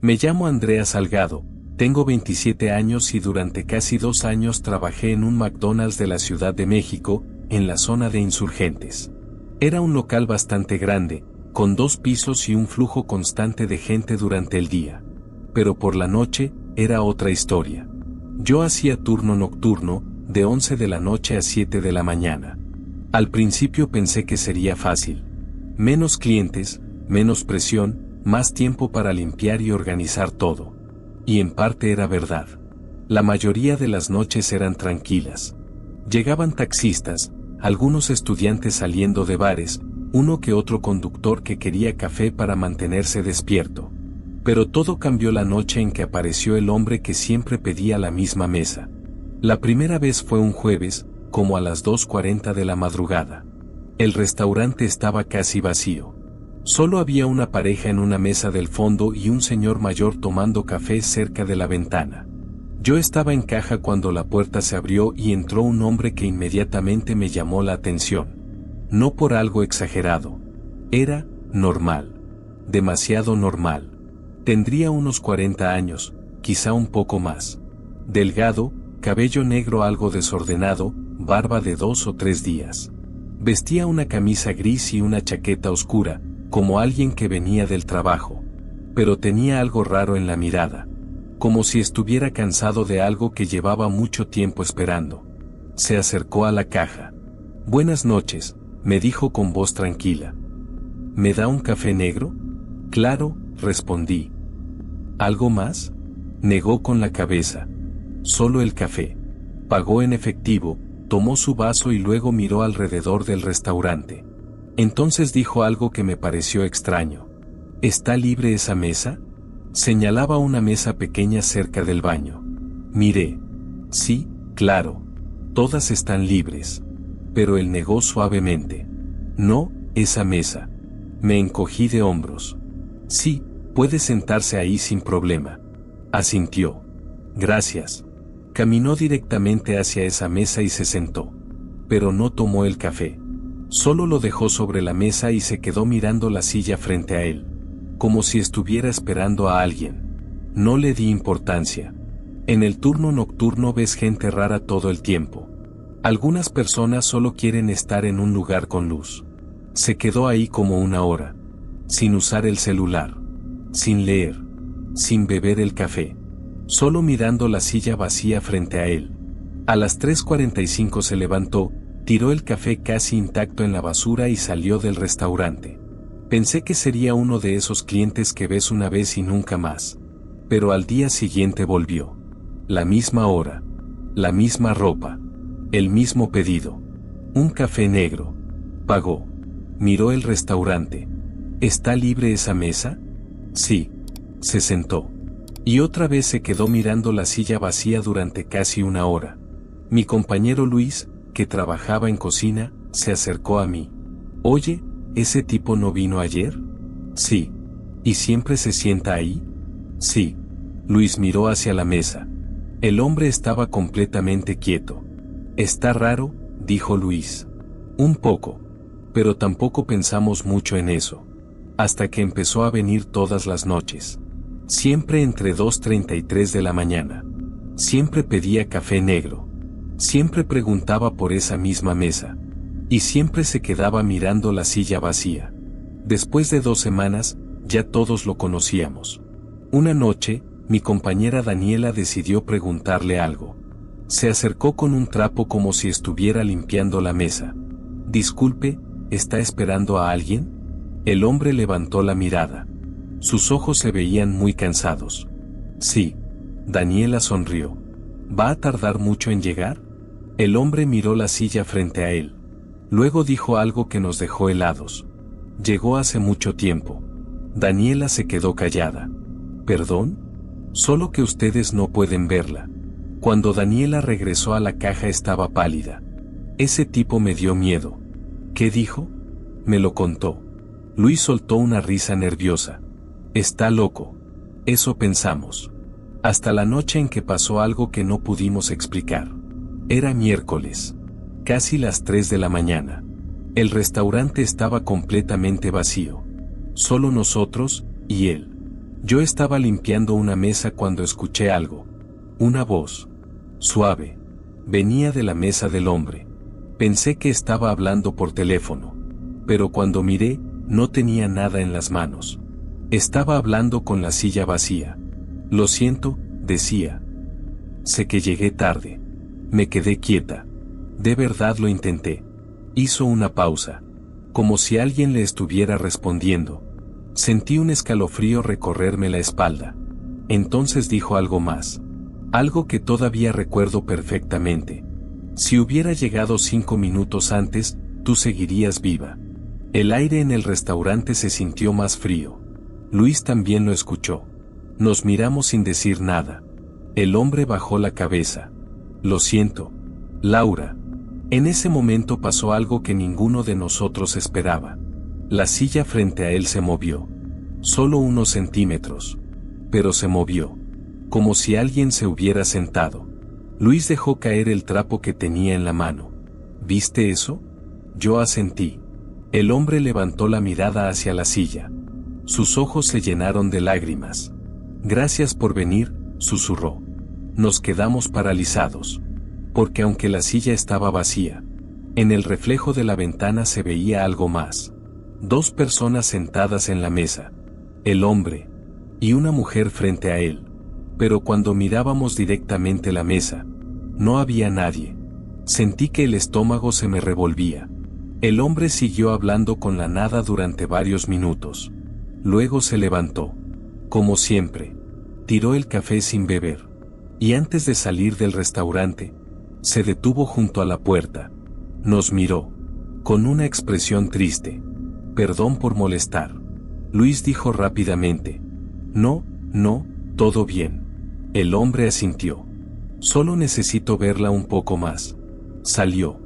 Me llamo Andrea Salgado, tengo 27 años y durante casi 2 años trabajé en un McDonald's de la Ciudad de México, en la zona de Insurgentes. Era un local bastante grande, con 2 pisos y un flujo constante de gente durante el día. Pero por la noche, era otra historia. Yo hacía turno nocturno, de 11 de la noche a 7 de la mañana. Al principio pensé que sería fácil. Menos clientes, menos presión, más tiempo para limpiar y organizar todo. Y en parte era verdad. La mayoría de las noches eran tranquilas. Llegaban taxistas, algunos estudiantes saliendo de bares, uno que otro conductor que quería café para mantenerse despierto. Pero todo cambió la noche en que apareció el hombre que siempre pedía la misma mesa. La primera vez fue un jueves, como a las 2:40 de la madrugada. El restaurante estaba casi vacío. Solo había una pareja en una mesa del fondo y un señor mayor tomando café cerca de la ventana. Yo estaba en caja cuando la puerta se abrió y entró un hombre que inmediatamente me llamó la atención. No por algo exagerado. Era normal. Demasiado normal. Tendría unos 40 años, quizá un poco más. Delgado, cabello negro algo desordenado, barba de 2 o 3 días. Vestía una camisa gris y una chaqueta oscura, como alguien que venía del trabajo. Pero tenía algo raro en la mirada. Como si estuviera cansado de algo que llevaba mucho tiempo esperando. Se acercó a la caja. «Buenas noches», me dijo con voz tranquila. «¿Me da un café negro?» «Claro», respondí. «¿Algo más?» Negó con la cabeza. «Solo el café». Pagó en efectivo, tomó su vaso y luego miró alrededor del restaurante. Entonces dijo algo que me pareció extraño. «¿Está libre esa mesa?» Señalaba una mesa pequeña cerca del baño. Miré. «Sí, claro. Todas están libres». Pero él negó suavemente. «No, esa mesa». Me encogí de hombros. «Sí, puede sentarse ahí sin problema». Asintió. «Gracias». Caminó directamente hacia esa mesa y se sentó. Pero no tomó el café. Solo lo dejó sobre la mesa y se quedó mirando la silla frente a él. Como si estuviera esperando a alguien. No le di importancia. En el turno nocturno ves gente rara todo el tiempo. Algunas personas solo quieren estar en un lugar con luz. Se quedó ahí como 1 hora. Sin usar el celular. Sin leer. Sin beber el café. Solo mirando la silla vacía frente a él. A las 3:45 se levantó, tiró el café casi intacto en la basura y salió del restaurante. Pensé que sería uno de esos clientes que ves una vez y nunca más. Pero al día siguiente volvió. La misma hora. La misma ropa. El mismo pedido. Un café negro. Pagó. Miró el restaurante. ¿Está libre esa mesa? Sí. Se sentó. Y otra vez se quedó mirando la silla vacía durante casi 1 hora. Mi compañero Luis, que trabajaba en cocina, se acercó a mí. «Oye, ¿ese tipo no vino ayer?» «Sí». «¿Y siempre se sienta ahí?» «Sí». Luis miró hacia la mesa. El hombre estaba completamente quieto. «Está raro», dijo Luis. «Un poco. Pero tampoco pensamos mucho en eso. Hasta que empezó a venir todas las noches. Siempre entre 2:30 y 3 de la mañana. Siempre pedía café negro. Siempre preguntaba por esa misma mesa. Y siempre se quedaba mirando la silla vacía. Después de 2 semanas, ya todos lo conocíamos. Una noche, mi compañera Daniela decidió preguntarle algo. Se acercó con un trapo como si estuviera limpiando la mesa. «Disculpe, ¿está esperando a alguien?» El hombre levantó la mirada. Sus ojos se veían muy cansados. «Sí». Daniela sonrió. «¿Va a tardar mucho en llegar?» El hombre miró la silla frente a él. Luego dijo algo que nos dejó helados. «Llegó hace mucho tiempo». Daniela se quedó callada. «¿Perdón?» «Solo que ustedes no pueden verla». Cuando Daniela regresó a la caja estaba pálida. «Ese tipo me dio miedo». «¿Qué dijo?» «Me lo contó». Luis soltó una risa nerviosa. «Está loco». Eso pensamos. Hasta la noche en que pasó algo que no pudimos explicar. Era miércoles. Casi las 3 de la mañana. El restaurante estaba completamente vacío. Solo nosotros y él. Yo estaba limpiando una mesa cuando escuché algo. Una voz suave. Venía de la mesa del hombre. Pensé que estaba hablando por teléfono. Pero cuando miré, no tenía nada en las manos. Estaba hablando con la silla vacía. Lo siento, decía. Sé que llegué tarde. Me quedé quieta. De verdad lo intenté. Hizo una pausa. Como si alguien le estuviera respondiendo. Sentí un escalofrío recorrerme la espalda. Entonces dijo algo más. Algo que todavía recuerdo perfectamente. Si hubiera llegado 5 minutos antes, tú seguirías viva. El aire en el restaurante se sintió más frío. Luis también lo escuchó. Nos miramos sin decir nada. El hombre bajó la cabeza. Lo siento, Laura. En ese momento pasó algo que ninguno de nosotros esperaba. La silla frente a él se movió. Solo unos centímetros. Pero se movió. Como si alguien se hubiera sentado. Luis dejó caer el trapo que tenía en la mano. ¿Viste eso? Yo asentí. El hombre levantó la mirada hacia la silla. Sus ojos se llenaron de lágrimas. Gracias por venir, susurró. Nos quedamos paralizados. Porque aunque la silla estaba vacía, en el reflejo de la ventana se veía algo más. 2 personas sentadas en la mesa. El hombre y una mujer frente a él. Pero cuando mirábamos directamente la mesa, no había nadie. Sentí que el estómago se me revolvía. El hombre siguió hablando con la nada durante varios minutos. Luego se levantó. Como siempre, tiró el café sin beber. Y antes de salir del restaurante, se detuvo junto a la puerta. Nos miró. Con una expresión triste. Perdón por molestar. Luis dijo rápidamente. No, todo bien. El hombre asintió. Solo necesito verla un poco más. Salió.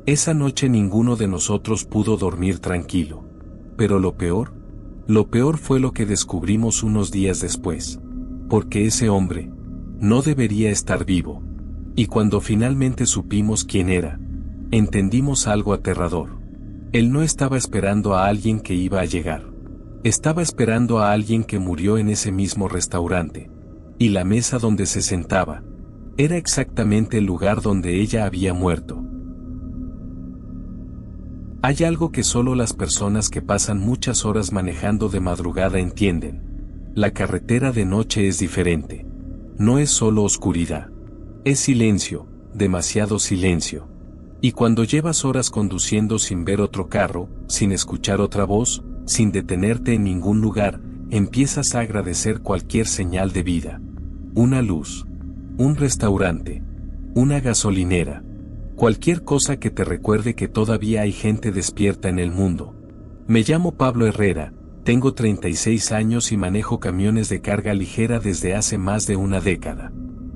Esa noche ninguno de nosotros pudo dormir tranquilo. Pero lo peor fue lo que descubrimos unos días después. Porque ese hombre no debería estar vivo. Y cuando finalmente supimos quién era, entendimos algo aterrador. Él no estaba esperando a alguien que iba a llegar. Estaba esperando a alguien que murió en ese mismo restaurante. Y la mesa donde se sentaba era exactamente el lugar donde ella había muerto. Hay algo que solo las personas que pasan muchas horas manejando de madrugada entienden. La carretera de noche es diferente. No es solo oscuridad. Es silencio, demasiado silencio. Y cuando llevas horas conduciendo sin ver otro carro, sin escuchar otra voz, sin detenerte en ningún lugar, empiezas a agradecer cualquier señal de vida. Una luz, un restaurante, una gasolinera, cualquier cosa que te recuerde que todavía hay gente despierta en el mundo. Me llamo Pablo Herrera, tengo 36 años y manejo camiones de carga ligera desde hace más de una década.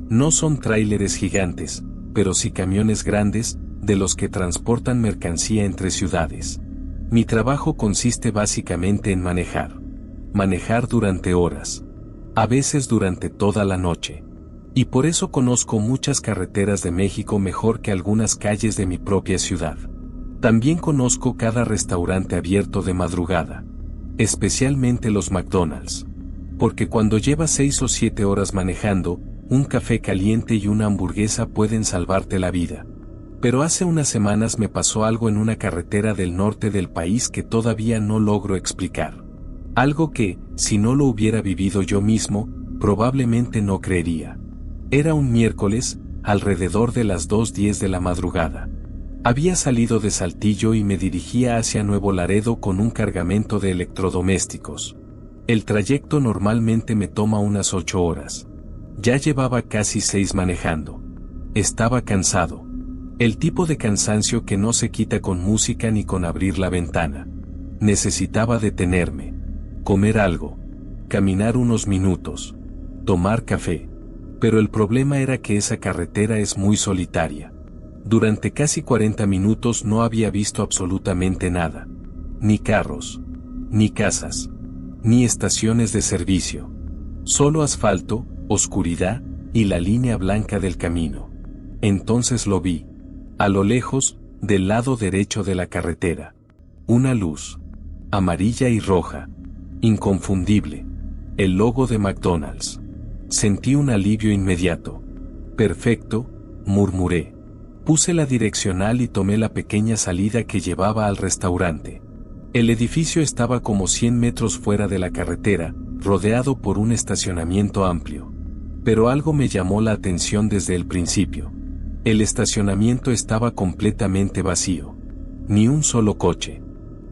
No son tráileres gigantes, pero sí camiones grandes, de los que transportan mercancía entre ciudades. Mi trabajo consiste básicamente en manejar. Manejar durante horas. A veces durante toda la noche. Y por eso conozco muchas carreteras de México mejor que algunas calles de mi propia ciudad. También conozco cada restaurante abierto de madrugada. Especialmente los McDonald's. Porque cuando llevas 6 o 7 horas manejando, un café caliente y una hamburguesa pueden salvarte la vida. Pero hace unas semanas me pasó algo en una carretera del norte del país que todavía no logro explicar. Algo que, si no lo hubiera vivido yo mismo, probablemente no creería. Era un miércoles, alrededor de las 2:10 de la madrugada. Había salido de Saltillo y me dirigía hacia Nuevo Laredo con un cargamento de electrodomésticos. El trayecto normalmente me toma unas 8 horas. Ya llevaba casi 6 manejando. Estaba cansado. El tipo de cansancio que no se quita con música ni con abrir la ventana. Necesitaba detenerme, comer algo, caminar unos minutos, tomar café. Pero el problema era que esa carretera es muy solitaria. Durante casi 40 minutos no había visto absolutamente nada. Ni carros, ni casas, ni estaciones de servicio. Solo asfalto, oscuridad, y la línea blanca del camino. Entonces lo vi. A lo lejos, del lado derecho de la carretera. Una luz. Amarilla y roja. Inconfundible. El logo de McDonald's. Sentí un alivio inmediato. Perfecto, murmuré. Puse la direccional y tomé la pequeña salida que llevaba al restaurante. El edificio estaba como 100 metros fuera de la carretera, rodeado por un estacionamiento amplio. Pero algo me llamó la atención desde el principio. El estacionamiento estaba completamente vacío. Ni un solo coche.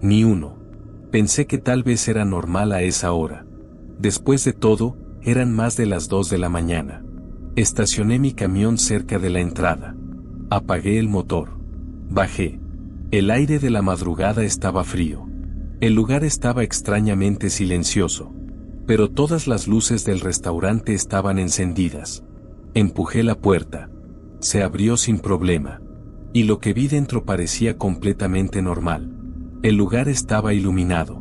Ni uno. Pensé que tal vez era normal a esa hora. Después de todo, eran más de las 2 de la mañana. Estacioné mi camión cerca de la entrada. Apagué el motor. Bajé. El aire de la madrugada estaba frío. El lugar estaba extrañamente silencioso. Pero todas las luces del restaurante estaban encendidas. Empujé la puerta. Se abrió sin problema. Y lo que vi dentro parecía completamente normal. El lugar estaba iluminado.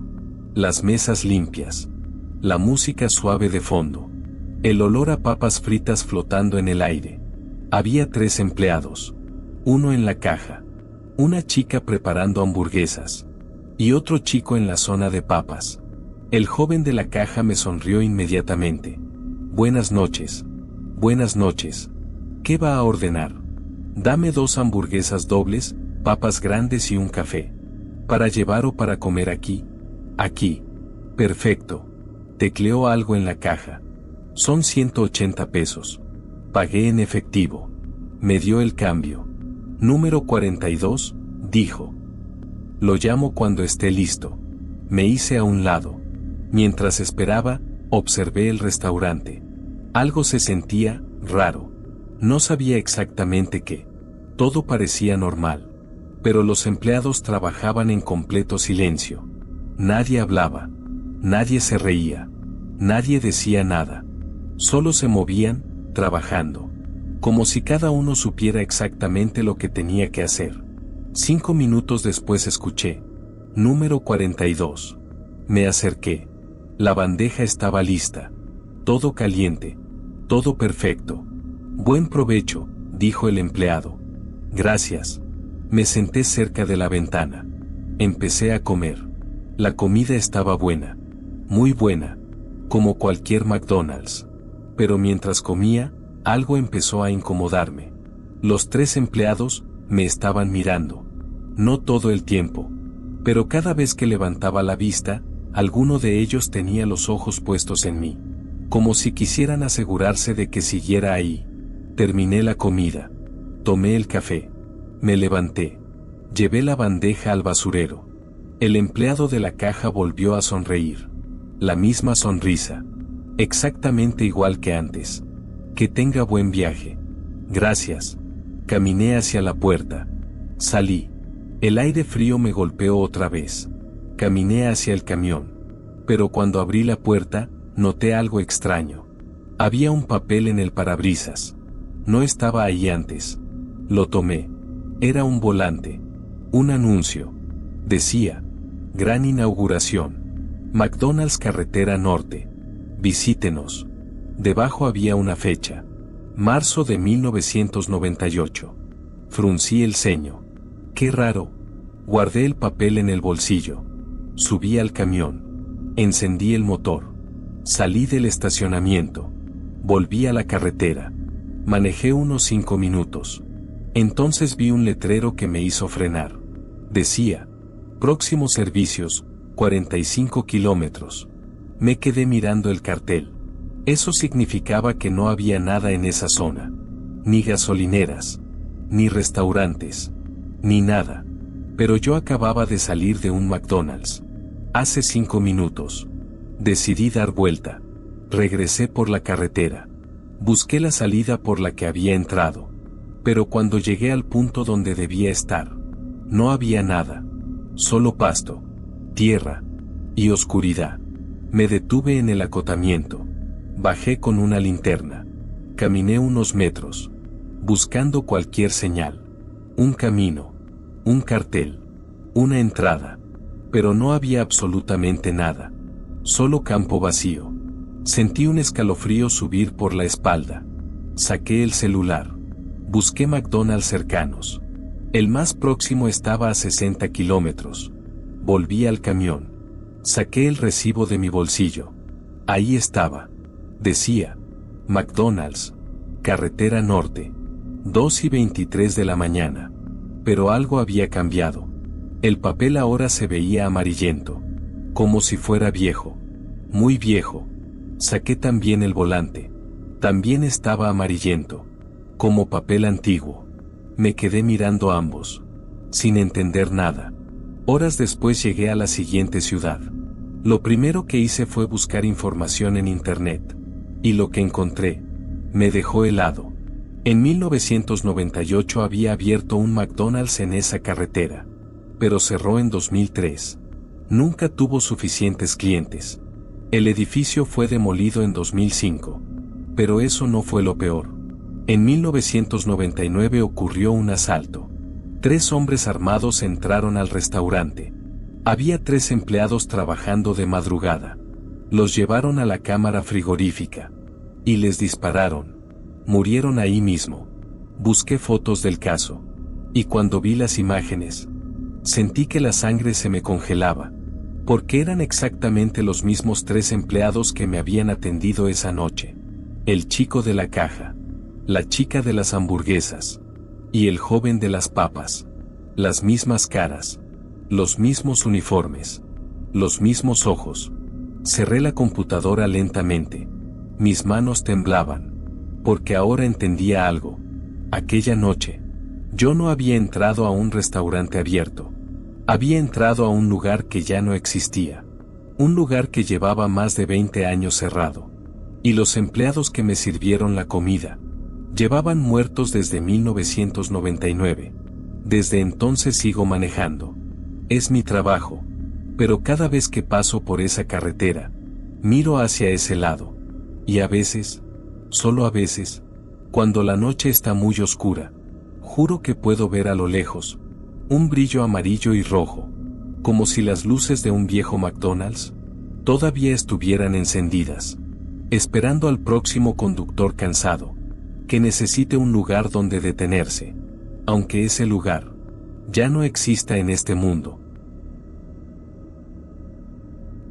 Las mesas limpias. La música suave de fondo. El olor a papas fritas flotando en el aire. Había 3 empleados. Uno en la caja. Una chica preparando hamburguesas. Y otro chico en la zona de papas. El joven de la caja me sonrió inmediatamente. Buenas noches. Buenas noches. ¿Qué va a ordenar? Dame 2 hamburguesas dobles, papas grandes y un café. ¿Para llevar o para comer aquí? Aquí. Perfecto. Tecleó algo en la caja. Son 180 pesos. Pagué en efectivo. Me dio el cambio. Número 42, dijo. Lo llamo cuando esté listo. Me hice a un lado. Mientras esperaba, observé el restaurante. Algo se sentía raro. No sabía exactamente qué. Todo parecía normal. Pero los empleados trabajaban en completo silencio. Nadie hablaba. Nadie se reía. Nadie decía nada. Solo se movían, trabajando. Como si cada uno supiera exactamente lo que tenía que hacer. 5 minutos después escuché. Número 42. Me acerqué. La bandeja estaba lista. Todo caliente. Todo perfecto. Buen provecho, dijo el empleado. Gracias. Me senté cerca de la ventana. Empecé a comer. La comida estaba buena. Muy buena. Como cualquier McDonald's. Pero mientras comía, algo empezó a incomodarme. Los 3 empleados me estaban mirando. No todo el tiempo. Pero cada vez que levantaba la vista, alguno de ellos tenía los ojos puestos en mí. Como si quisieran asegurarse de que siguiera ahí. Terminé la comida. Tomé el café. Me levanté. Llevé la bandeja al basurero. El empleado de la caja volvió a sonreír. La misma sonrisa. Exactamente igual que antes. Que tenga buen viaje. Gracias. Caminé hacia la puerta. Salí. El aire frío me golpeó otra vez. Caminé hacia el camión. Pero cuando abrí la puerta, noté algo extraño. Había un papel en el parabrisas. No estaba ahí antes. Lo tomé. Era un volante. Un anuncio. Decía: Gran inauguración. McDonald's Carretera Norte. Visítenos. Debajo había una fecha. Marzo de 1998. Fruncí el ceño. Qué raro. Guardé el papel en el bolsillo. Subí al camión. Encendí el motor. Salí del estacionamiento. Volví a la carretera. Manejé unos 5 minutos. Entonces vi un letrero que me hizo frenar. Decía: Próximos servicios, 45 kilómetros. Me quedé mirando el cartel. Eso significaba que no había nada en esa zona. Ni gasolineras. Ni restaurantes. Ni nada. Pero yo acababa de salir de un McDonald's. Hace 5 minutos. Decidí dar vuelta. Regresé por la carretera. Busqué la salida por la que había entrado. Pero cuando llegué al punto donde debía estar, no había nada. Solo pasto, tierra y oscuridad. Me detuve en el acotamiento. Bajé con una linterna. Caminé unos metros, buscando cualquier señal. Un camino, un cartel, una entrada. Pero no había absolutamente nada. Solo campo vacío. Sentí un escalofrío subir por la espalda. Saqué el celular. Busqué McDonald's cercanos. El más próximo estaba a 60 kilómetros. Volví al camión. Saqué el recibo de mi bolsillo. Ahí estaba. Decía, McDonald's, carretera norte, 2:23 de la mañana. Pero algo había cambiado. El papel ahora se veía amarillento, como si fuera viejo, muy viejo. Saqué también el volante. También estaba amarillento, como papel antiguo. Me quedé mirando ambos, sin entender nada. Horas después llegué a la siguiente ciudad. Lo primero que hice fue buscar información en internet. Y lo que encontré, me dejó helado. En 1998 había abierto un McDonald's en esa carretera. Pero cerró en 2003. Nunca tuvo suficientes clientes. El edificio fue demolido en 2005. Pero eso no fue lo peor. En 1999 ocurrió un asalto. 3 hombres armados entraron al restaurante. Había 3 empleados trabajando de madrugada. Los llevaron a la cámara frigorífica. Y les dispararon. Murieron ahí mismo. Busqué fotos del caso. Y cuando vi las imágenes, sentí que la sangre se me congelaba. Porque eran exactamente los mismos 3 empleados que me habían atendido esa noche. El chico de la caja, la chica de las hamburguesas y el joven de las papas. Las mismas caras, los mismos uniformes, los mismos ojos. Cerré la computadora lentamente. Mis manos temblaban, porque ahora entendía algo. Aquella noche, yo no había entrado a un restaurante abierto. Había entrado a un lugar que ya no existía. Un lugar que llevaba más de 20 años cerrado. Y los empleados que me sirvieron la comida llevaban muertos desde 1999. Desde entonces sigo manejando. Es mi trabajo. Pero cada vez que paso por esa carretera, miro hacia ese lado. Y a veces, solo a veces, cuando la noche está muy oscura, juro que puedo ver a lo lejos un brillo amarillo y rojo, como si las luces de un viejo McDonald's todavía estuvieran encendidas, esperando al próximo conductor cansado, que necesite un lugar donde detenerse, aunque ese lugar ya no exista en este mundo.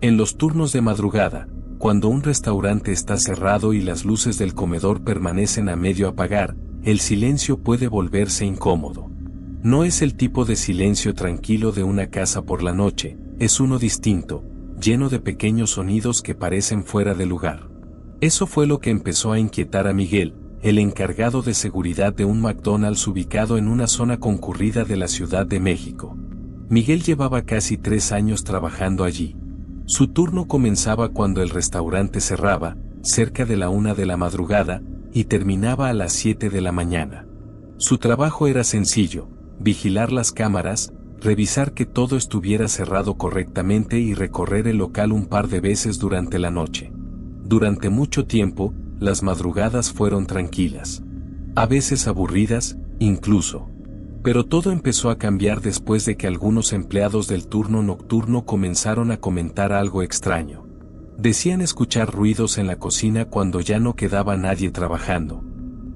En los turnos de madrugada, cuando un restaurante está cerrado y las luces del comedor permanecen a medio apagar, el silencio puede volverse incómodo. No es el tipo de silencio tranquilo de una casa por la noche, es uno distinto, lleno de pequeños sonidos que parecen fuera de lugar. Eso fue lo que empezó a inquietar a Miguel, el encargado de seguridad de un McDonald's ubicado en una zona concurrida de la Ciudad de México. Miguel llevaba casi 3 años trabajando allí. Su turno comenzaba cuando el restaurante cerraba, cerca de la 1 de la madrugada, y terminaba a las 7 de la mañana. Su trabajo era sencillo: vigilar las cámaras, revisar que todo estuviera cerrado correctamente y recorrer el local un par de veces durante la noche. Durante mucho tiempo, las madrugadas fueron tranquilas. A veces aburridas, incluso. Pero todo empezó a cambiar después de que algunos empleados del turno nocturno comenzaron a comentar algo extraño. Decían escuchar ruidos en la cocina cuando ya no quedaba nadie trabajando.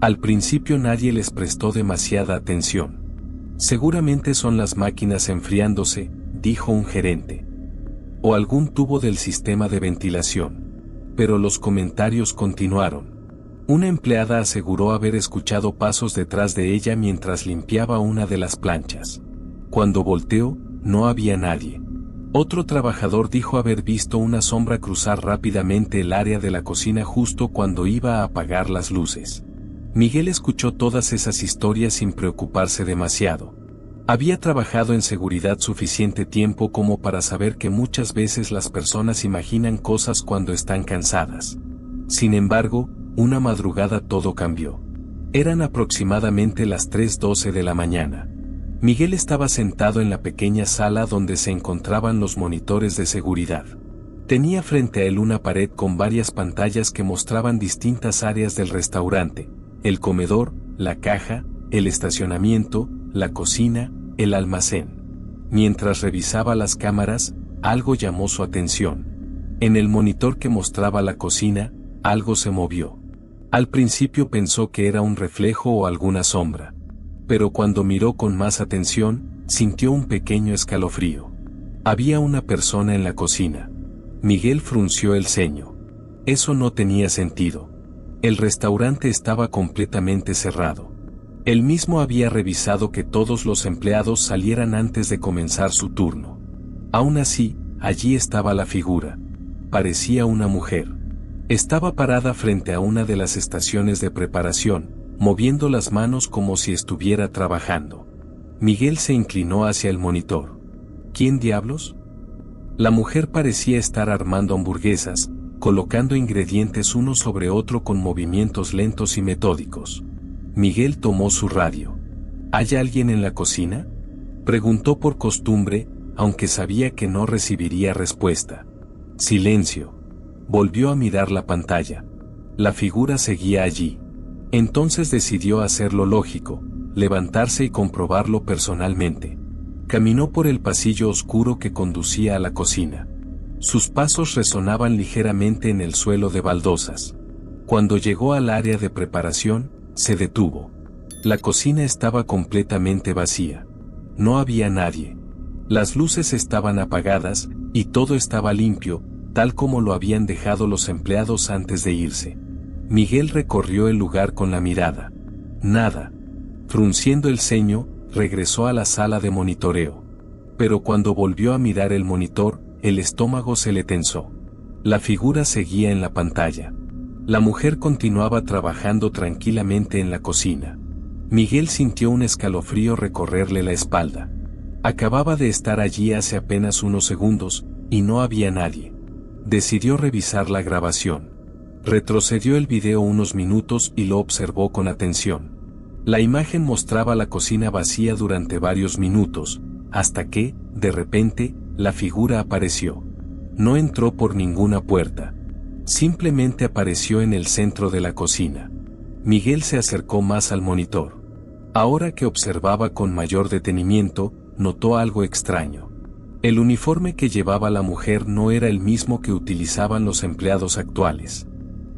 Al principio nadie les prestó demasiada atención. Seguramente son las máquinas enfriándose, dijo un gerente. O algún tubo del sistema de ventilación. Pero los comentarios continuaron. Una empleada aseguró haber escuchado pasos detrás de ella mientras limpiaba una de las planchas. Cuando volteó, no había nadie. Otro trabajador dijo haber visto una sombra cruzar rápidamente el área de la cocina justo cuando iba a apagar las luces. Miguel escuchó todas esas historias sin preocuparse demasiado. Había trabajado en seguridad suficiente tiempo como para saber que muchas veces las personas imaginan cosas cuando están cansadas. Sin embargo, una madrugada todo cambió. Eran aproximadamente las 3:12 de la mañana. Miguel estaba sentado en la pequeña sala donde se encontraban los monitores de seguridad. Tenía frente a él una pared con varias pantallas que mostraban distintas áreas del restaurante: el comedor, la caja, el estacionamiento, la cocina, el almacén. Mientras revisaba las cámaras, algo llamó su atención. En el monitor que mostraba la cocina, algo se movió. Al principio pensó que era un reflejo o alguna sombra. Pero cuando miró con más atención, sintió un pequeño escalofrío. Había una persona en la cocina. Miguel frunció el ceño. Eso no tenía sentido. El restaurante estaba completamente cerrado. Él mismo había revisado que todos los empleados salieran antes de comenzar su turno. Aún así, allí estaba la figura. Parecía una mujer. Estaba parada frente a una de las estaciones de preparación, moviendo las manos como si estuviera trabajando. Miguel se inclinó hacia el monitor. ¿Quién diablos? La mujer parecía estar armando hamburguesas, colocando ingredientes uno sobre otro con movimientos lentos y metódicos. Miguel tomó su radio. ¿Hay alguien en la cocina?, preguntó por costumbre, aunque sabía que no recibiría respuesta. Silencio. Volvió a mirar la pantalla. La figura seguía allí. Entonces decidió hacer lo lógico, levantarse y comprobarlo personalmente. Caminó por el pasillo oscuro que conducía a la cocina. Sus pasos resonaban ligeramente en el suelo de baldosas. Cuando llegó al área de preparación, se detuvo. La cocina estaba completamente vacía. No había nadie. Las luces estaban apagadas, y todo estaba limpio, tal como lo habían dejado los empleados antes de irse. Miguel recorrió el lugar con la mirada. Nada. Frunciendo el ceño, regresó a la sala de monitoreo. Pero cuando volvió a mirar el monitor, el estómago se le tensó. La figura seguía en la pantalla. La mujer continuaba trabajando tranquilamente en la cocina. Miguel sintió un escalofrío recorrerle la espalda. Acababa de estar allí hace apenas unos segundos, y no había nadie. Decidió revisar la grabación. Retrocedió el video unos minutos y lo observó con atención. La imagen mostraba la cocina vacía durante varios minutos, hasta que, de repente, la figura apareció. No entró por ninguna puerta. Simplemente apareció en el centro de la cocina. Miguel se acercó más al monitor. Ahora que observaba con mayor detenimiento, notó algo extraño. El uniforme que llevaba la mujer no era el mismo que utilizaban los empleados actuales.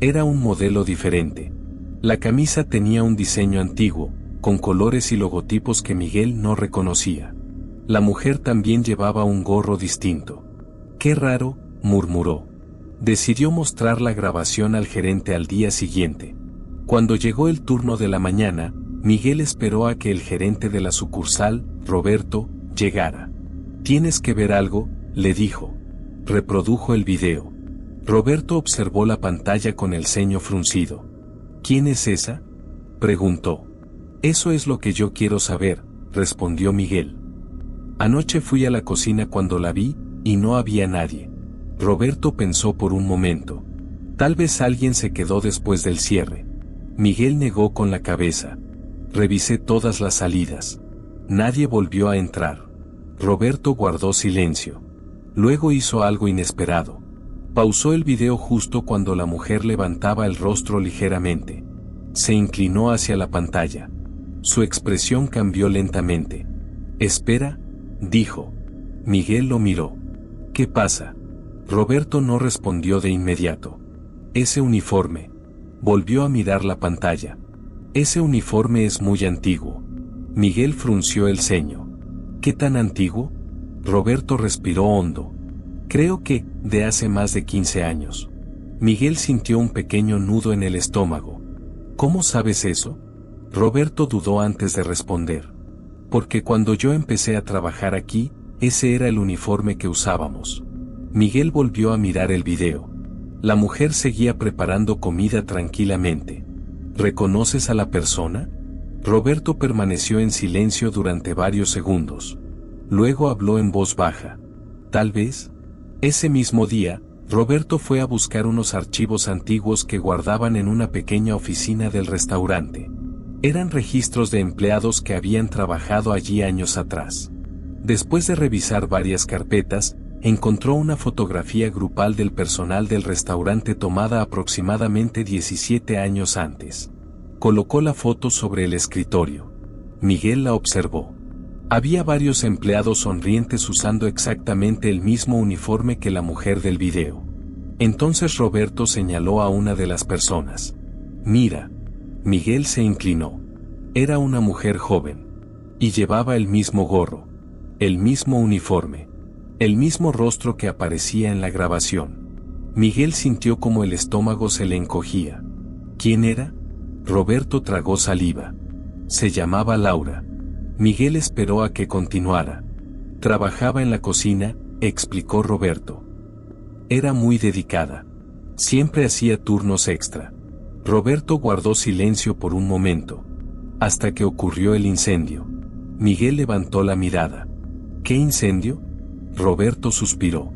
Era un modelo diferente. La camisa tenía un diseño antiguo, con colores y logotipos que Miguel no reconocía. La mujer también llevaba un gorro distinto. «Qué raro», murmuró. Decidió mostrar la grabación al gerente al día siguiente. Cuando llegó el turno de la mañana, Miguel esperó a que el gerente de la sucursal, Roberto, llegara. «Tienes que ver algo», le dijo. Reprodujo el video. Roberto observó la pantalla con el ceño fruncido. «¿Quién es esa?», preguntó. «Eso es lo que yo quiero saber», respondió Miguel. «Anoche fui a la cocina cuando la vi, y no había nadie». Roberto pensó por un momento. Tal vez alguien se quedó después del cierre. Miguel negó con la cabeza. «Revisé todas las salidas. Nadie volvió a entrar». Roberto guardó silencio. Luego hizo algo inesperado. Pausó el video justo cuando la mujer levantaba el rostro ligeramente. Se inclinó hacia la pantalla. Su expresión cambió lentamente. «Espera», dijo. Miguel lo miró. «¿Qué pasa?». Roberto no respondió de inmediato. «Ese uniforme». Volvió a mirar la pantalla. «Ese uniforme es muy antiguo». Miguel frunció el ceño. «¿Qué tan antiguo?». Roberto respiró hondo. «Creo que, de hace más de 15 años». Miguel sintió un pequeño nudo en el estómago. «¿Cómo sabes eso?». Roberto dudó antes de responder. «Porque cuando yo empecé a trabajar aquí, ese era el uniforme que usábamos». Miguel volvió a mirar el video. La mujer seguía preparando comida tranquilamente. «¿Reconoces a la persona?». Roberto permaneció en silencio durante varios segundos. Luego habló en voz baja. «Tal vez». Ese mismo día, Roberto fue a buscar unos archivos antiguos que guardaban en una pequeña oficina del restaurante. Eran registros de empleados que habían trabajado allí años atrás. Después de revisar varias carpetas, encontró una fotografía grupal del personal del restaurante tomada aproximadamente 17 años antes. Colocó la foto sobre el escritorio. Miguel la observó. Había varios empleados sonrientes usando exactamente el mismo uniforme que la mujer del video. Entonces Roberto señaló a una de las personas. «Mira». Miguel se inclinó. Era una mujer joven. Y llevaba el mismo gorro. El mismo uniforme. El mismo rostro que aparecía en la grabación. Miguel sintió como el estómago se le encogía. ¿Quién era? Roberto tragó saliva. Se llamaba Laura. Miguel esperó a que continuara. Trabajaba en la cocina, explicó Roberto. Era muy dedicada. Siempre hacía turnos extra. Roberto guardó silencio por un momento. Hasta que ocurrió el incendio. Miguel levantó la mirada. ¿Qué incendio? Roberto suspiró.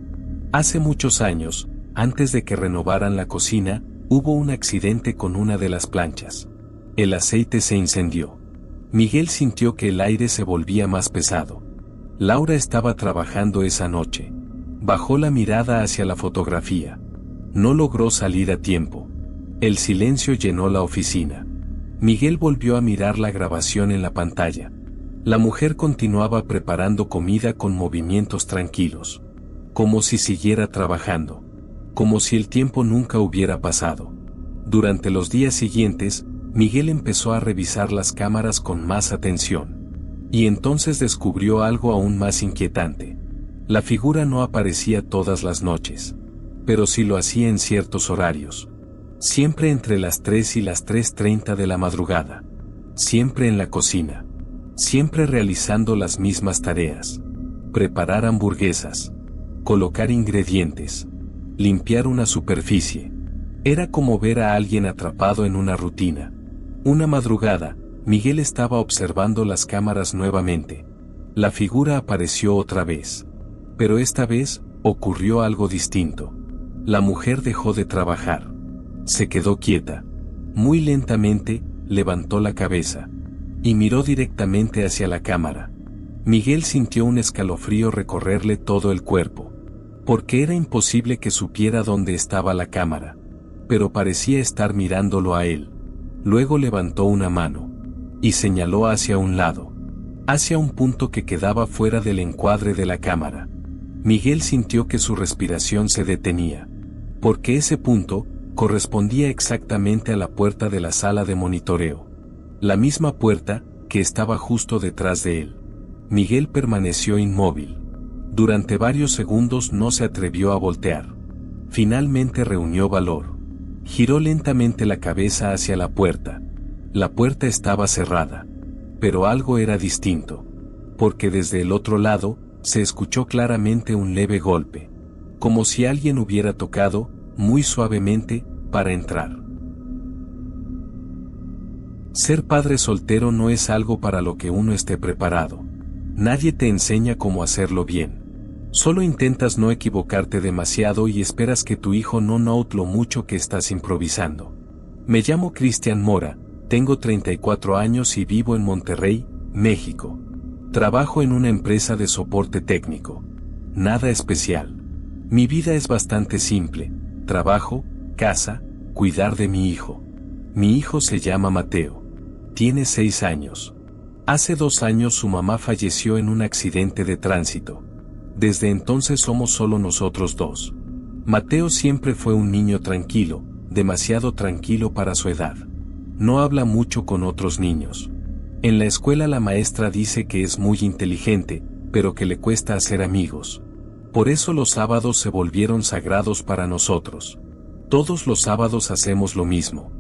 Hace muchos años, antes de que renovaran la cocina, hubo un accidente con una de las planchas. El aceite se incendió. Miguel sintió que el aire se volvía más pesado. Laura estaba trabajando esa noche. Bajó la mirada hacia la fotografía. No logró salir a tiempo. El silencio llenó la oficina. Miguel volvió a mirar la grabación en la pantalla. La mujer continuaba preparando comida con movimientos tranquilos. Como si siguiera trabajando. Como si el tiempo nunca hubiera pasado. Durante los días siguientes, Miguel empezó a revisar las cámaras con más atención. Y entonces descubrió algo aún más inquietante. La figura no aparecía todas las noches. Pero sí lo hacía en ciertos horarios. Siempre entre las 3 y las 3:30 de la madrugada. Siempre en la cocina. Siempre realizando las mismas tareas. Preparar hamburguesas. Colocar ingredientes. Limpiar una superficie. Era como ver a alguien atrapado en una rutina. Una madrugada, Miguel estaba observando las cámaras nuevamente. La figura apareció otra vez. Pero esta vez, ocurrió algo distinto. La mujer dejó de trabajar. Se quedó quieta. Muy lentamente, levantó la cabeza. Y miró directamente hacia la cámara. Miguel sintió un escalofrío recorrerle todo el cuerpo. Porque era imposible que supiera dónde estaba la cámara. Pero parecía estar mirándolo a él. Luego levantó una mano. Y señaló hacia un lado. Hacia un punto que quedaba fuera del encuadre de la cámara. Miguel sintió que su respiración se detenía. Porque ese punto, correspondía exactamente a la puerta de la sala de monitoreo. La misma puerta, que estaba justo detrás de él. Miguel permaneció inmóvil. Durante varios segundos no se atrevió a voltear. Finalmente reunió valor. Giró lentamente la cabeza hacia la puerta. La puerta estaba cerrada. Pero algo era distinto. Porque desde el otro lado, se escuchó claramente un leve golpe. Como si alguien hubiera tocado, muy suavemente, para entrar. Ser padre soltero no es algo para lo que uno esté preparado. Nadie te enseña cómo hacerlo bien. Solo intentas no equivocarte demasiado y esperas que tu hijo no note lo mucho que estás improvisando. Me llamo Cristian Mora, tengo 34 años y vivo en Monterrey, México. Trabajo en una empresa de soporte técnico. Nada especial. Mi vida es bastante simple. Trabajo, casa, cuidar de mi hijo. Mi hijo se llama Mateo. Tiene 6 años. Hace 2 años su mamá falleció en un accidente de tránsito. Desde entonces somos solo nosotros dos. Mateo siempre fue un niño tranquilo, demasiado tranquilo para su edad. No habla mucho con otros niños. En la escuela la maestra dice que es muy inteligente, pero que le cuesta hacer amigos. Por eso los sábados se volvieron sagrados para nosotros. Todos los sábados hacemos lo mismo.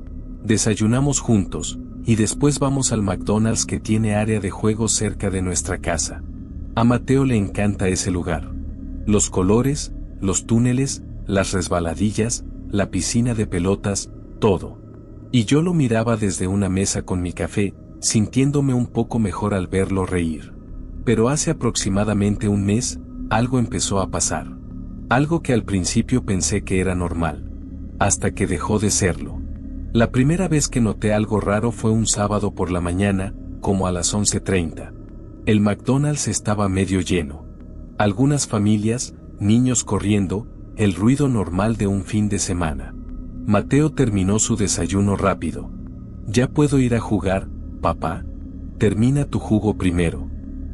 Desayunamos juntos, y después vamos al McDonald's que tiene área de juegos cerca de nuestra casa. A Mateo le encanta ese lugar. Los colores, los túneles, las resbaladillas, la piscina de pelotas, todo. Y yo lo miraba desde una mesa con mi café, sintiéndome un poco mejor al verlo reír. Pero hace aproximadamente un mes, algo empezó a pasar. Algo que al principio pensé que era normal. Hasta que dejó de serlo. La primera vez que noté algo raro fue un sábado por la mañana, como a las 11:30. El McDonald's estaba medio lleno. Algunas familias, niños corriendo, el ruido normal de un fin de semana. Mateo terminó su desayuno rápido. ¿Ya puedo ir a jugar, papá? Termina tu jugo primero.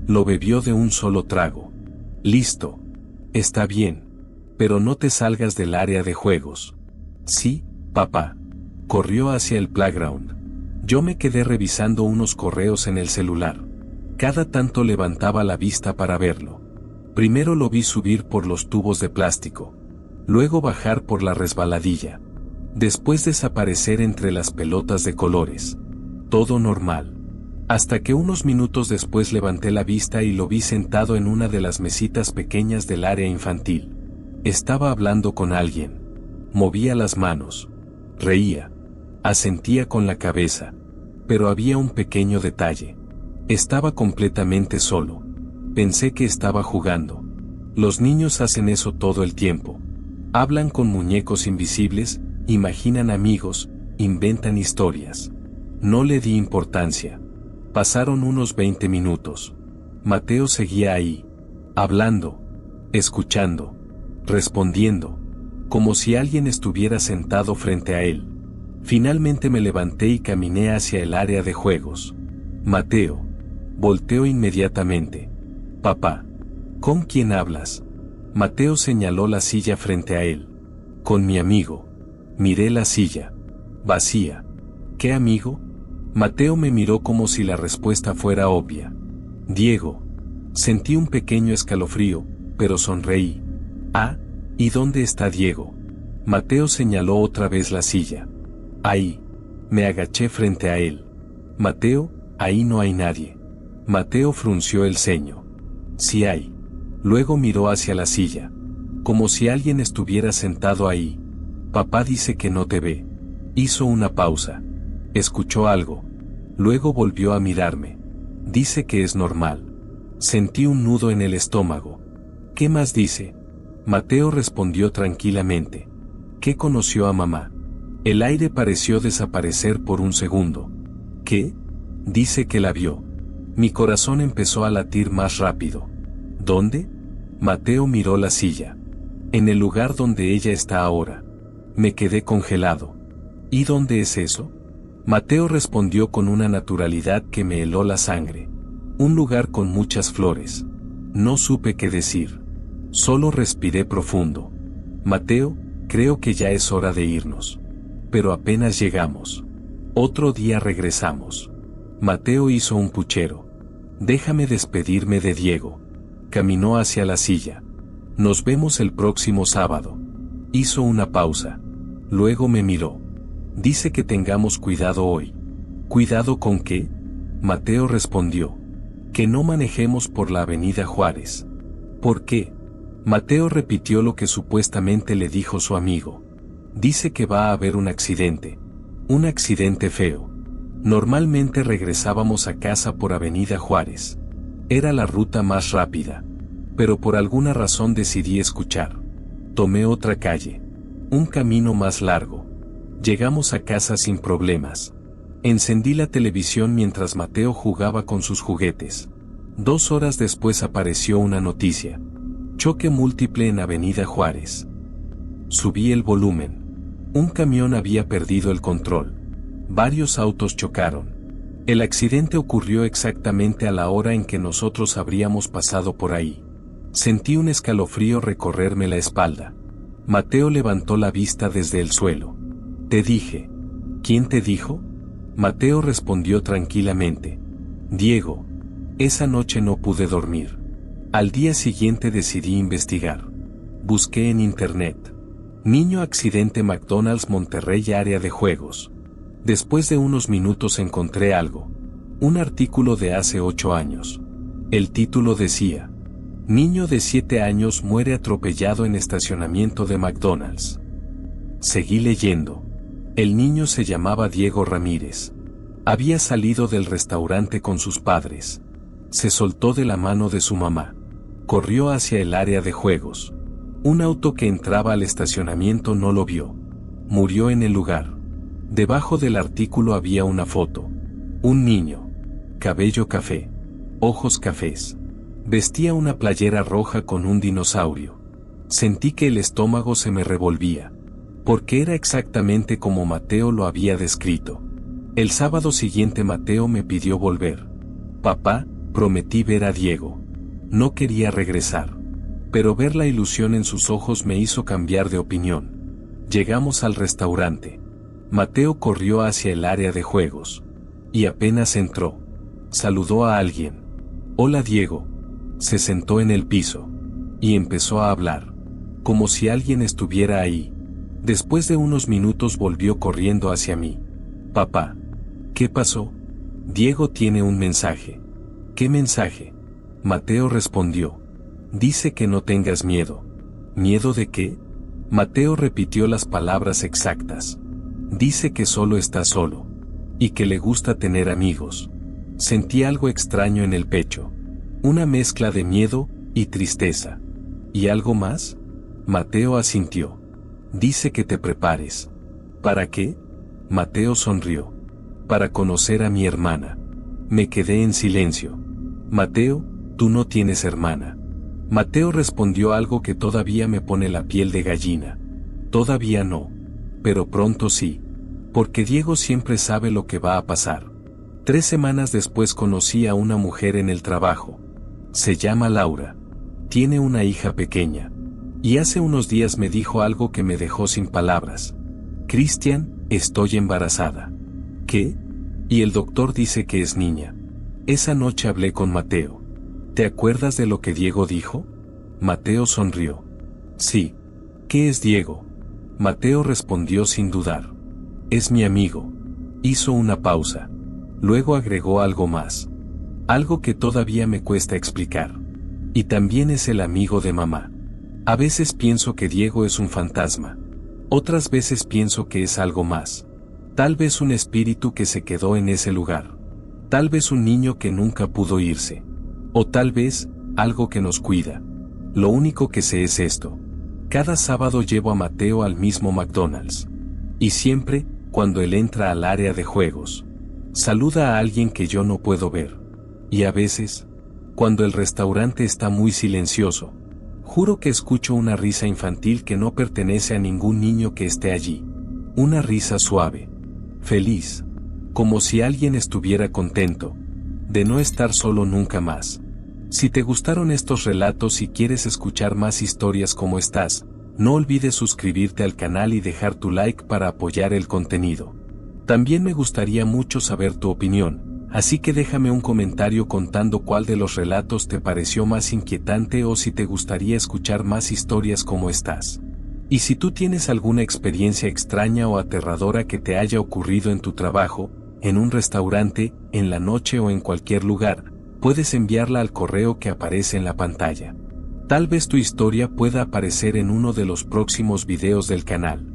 Lo bebió de un solo trago. Listo. Está bien. Pero no te salgas del área de juegos. Sí, papá. Corrió hacia el playground. Yo me quedé revisando unos correos en el celular. Cada tanto levantaba la vista para verlo. Primero lo vi subir por los tubos de plástico. luego bajar por la resbaladilla. Después desaparecer entre las pelotas de colores. Todo normal. Hasta que unos minutos después levanté la vista y lo vi sentado en una de las mesitas pequeñas del área infantil. Estaba hablando con alguien. Movía las manos. Reía. Asentía con la cabeza. Pero había un pequeño detalle. Estaba completamente solo. Pensé que estaba jugando. Los niños hacen eso todo el tiempo. Hablan con muñecos invisibles, imaginan amigos, inventan historias. No le di importancia. Pasaron unos 20 minutos. Mateo seguía ahí, hablando, escuchando, respondiendo, como si alguien estuviera sentado frente a él. Finalmente me levanté y caminé hacia el área de juegos. Mateo. Volteó inmediatamente. Papá. ¿Con quién hablas? Mateo señaló la silla frente a él. Con mi amigo. Miré la silla. Vacía. ¿Qué amigo? Mateo me miró como si la respuesta fuera obvia. Diego. Sentí un pequeño escalofrío, pero sonreí. Ah, ¿y dónde está Diego? Mateo señaló otra vez la silla. Ahí. Me agaché frente a él. Mateo, ahí no hay nadie. Mateo frunció el ceño. Sí hay. Luego miró hacia la silla. Como si alguien estuviera sentado ahí. Papá dice que no te ve. Hizo una pausa. Escuchó algo. Luego volvió a mirarme. Dice que es normal. Sentí un nudo en el estómago. ¿Qué más dice? Mateo respondió tranquilamente. ¿Qué conoció a mamá? El aire pareció desaparecer por un segundo. ¿Qué? Dice que la vio. Mi corazón empezó a latir más rápido. ¿Dónde? Mateo miró la silla. En el lugar donde ella está ahora. Me quedé congelado. ¿Y dónde es eso? Mateo respondió con una naturalidad que me heló la sangre. Un lugar con muchas flores. No supe qué decir. Solo respiré profundo. Mateo, creo que ya es hora de irnos. Pero apenas llegamos. Otro día regresamos. Mateo hizo un puchero. Déjame despedirme de Diego. Caminó hacia la silla. Nos vemos el próximo sábado. Hizo una pausa. Luego me miró. Dice que tengamos cuidado hoy. ¿Cuidado con qué? Mateo respondió. Que no manejemos por la avenida Juárez. ¿Por qué? Mateo repitió lo que supuestamente le dijo su amigo. Dice que va a haber un accidente. Un accidente feo. Normalmente regresábamos a casa por avenida Juárez. Era la ruta más rápida. Pero por alguna razón decidí escuchar. Tomé otra calle. Un camino más largo. Llegamos a casa sin problemas. Encendí la televisión mientras Mateo jugaba con sus juguetes. 2 horas después apareció una noticia. Choque múltiple en avenida Juárez. Subí el volumen. Un camión había perdido el control. Varios autos chocaron. El accidente ocurrió exactamente a la hora en que nosotros habríamos pasado por ahí. Sentí un escalofrío recorrerme la espalda. Mateo levantó la vista desde el suelo. Te dije. ¿Quién te dijo? Mateo respondió tranquilamente. Diego. Esa noche no pude dormir. Al día siguiente decidí investigar. Busqué en internet. Niño accidente McDonald's Monterrey área de juegos. Después de unos minutos encontré algo. Un artículo de hace 8 años. El título decía: Niño de 7 años muere atropellado en estacionamiento de McDonald's. Seguí leyendo. El niño se llamaba Diego Ramírez. Había salido del restaurante con sus padres. Se soltó de la mano de su mamá. Corrió hacia el área de juegos. Un auto que entraba al estacionamiento no lo vio. Murió en el lugar. Debajo del artículo había una foto. Un niño. Cabello café. Ojos cafés. Vestía una playera roja con un dinosaurio. Sentí que el estómago se me revolvía. Porque era exactamente como Mateo lo había descrito. El sábado siguiente Mateo me pidió volver. Papá, prometí ver a Diego. No quería regresar. Pero ver la ilusión en sus ojos me hizo cambiar de opinión. Llegamos al restaurante. Mateo corrió hacia el área de juegos. Y apenas entró. Saludó a alguien. Hola Diego. Se sentó en el piso. Y empezó a hablar. como si alguien estuviera ahí. Después de unos minutos volvió corriendo hacia mí. Papá. ¿Qué pasó? Diego tiene un mensaje. ¿Qué mensaje? Mateo respondió. Dice que no tengas miedo. ¿Miedo de qué? Mateo repitió las palabras exactas. Dice que solo está solo. Y que le gusta tener amigos. Sentí algo extraño en el pecho. Una mezcla de miedo y tristeza. ¿Y algo más? Mateo asintió. Dice que te prepares. ¿Para qué? Mateo sonrió. Para conocer a mi hermana. Me quedé en silencio. Mateo, tú no tienes hermana. Mateo respondió algo que todavía me pone la piel de gallina. Todavía no. Pero pronto sí. Porque Diego siempre sabe lo que va a pasar. 3 semanas después conocí a una mujer en el trabajo. Se llama Laura. Tiene una hija pequeña. Y hace unos días me dijo algo que me dejó sin palabras. Cristian, estoy embarazada. ¿Qué? Y el doctor dice que es niña. Esa noche hablé con Mateo. ¿Te acuerdas de lo que Diego dijo? Mateo sonrió. Sí. ¿Qué es Diego? Mateo respondió sin dudar. Es mi amigo. Hizo una pausa. Luego agregó algo más. Algo que todavía me cuesta explicar. Y también es el amigo de mamá. A veces pienso que Diego es un fantasma. Otras veces pienso que es algo más. Tal vez un espíritu que se quedó en ese lugar. Tal vez un niño que nunca pudo irse. O tal vez, algo que nos cuida. Lo único que sé es esto. Cada sábado llevo a Mateo al mismo McDonald's. Y siempre, cuando él entra al área de juegos, saluda a alguien que yo no puedo ver. Y a veces, cuando el restaurante está muy silencioso, juro que escucho una risa infantil que no pertenece a ningún niño que esté allí. Una risa suave. Feliz. Como si alguien estuviera contento de no estar solo nunca más. Si te gustaron estos relatos y quieres escuchar más historias como estas, no olvides suscribirte al canal y dejar tu like para apoyar el contenido. También me gustaría mucho saber tu opinión, así que déjame un comentario contando cuál de los relatos te pareció más inquietante o si te gustaría escuchar más historias como estas. Y si tú tienes alguna experiencia extraña o aterradora que te haya ocurrido en tu trabajo, en un restaurante, en la noche o en cualquier lugar, puedes enviarla al correo que aparece en la pantalla. Tal vez tu historia pueda aparecer en uno de los próximos videos del canal.